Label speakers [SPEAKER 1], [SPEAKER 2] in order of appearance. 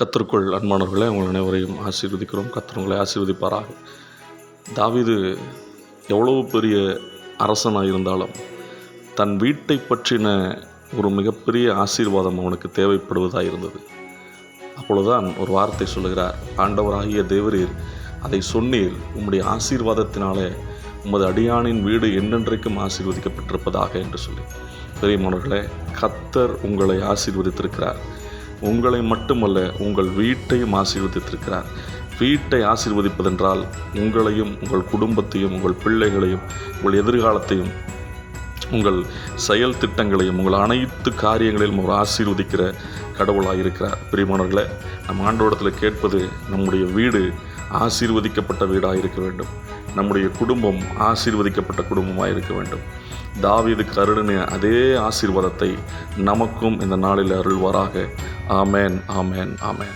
[SPEAKER 1] கர்த்தருக்குள் அன்பானவர்களே, உங்கள் அனைவரையும் ஆசீர்வதிக்கிறோம். கர்த்தர் உங்களை ஆசீர்வதிப்பாராக. தாவீது எவ்வளவு பெரிய அரசனாக இருந்தாலும் தன் வீட்டை பற்றின ஒரு மிகப்பெரிய ஆசீர்வாதம் அவனுக்கு தேவைப்படுவதாக இருந்தது. அப்பொழுதுதான் ஒரு வார்த்தை சொல்லுகிறார், ஆண்டவராகிய தேவரீர் அதை சொன்னீர், உம்முடைய ஆசீர்வாதத்தினாலே உமது அடியானின் வீடு என்றென்றைக்கும் ஆசீர்வதிக்கப்பட்டிருப்பதாக என்று சொல்லி. பெரியமானவர்களே, கர்த்தர் உங்களை ஆசீர்வதித்திருக்கிறார். உங்களை மட்டுமல்ல, உங்கள் வீட்டையும் ஆசீர்வதித்திருக்கிறார். வீட்டை ஆசீர்வதிப்பதென்றால் உங்களையும் உங்கள் குடும்பத்தையும் உங்கள் பிள்ளைகளையும் உங்கள் எதிர்காலத்தையும் உங்கள் செயல் திட்டங்களையும் உங்கள் அனைத்து காரியங்களிலும் ஒரு ஆசீர்வதிக்கிற கடவுளாக இருக்கிறார். பிரியமானவர்களே, நம் ஆண்டவரிடத்தில் கேட்பது, நம்முடைய வீடு ஆசீர்வதிக்கப்பட்ட வீடாக இருக்க வேண்டும். நம்முடைய குடும்பம் ஆசீர்வதிக்கப்பட்ட குடும்பமாக இருக்க வேண்டும். தாவீதுக்கு அருளின அதே ஆசீர்வாதத்தை நமக்கும் இந்த நாளில் அருள்வாராக. ஆமேன், ஆமேன், ஆமேன்.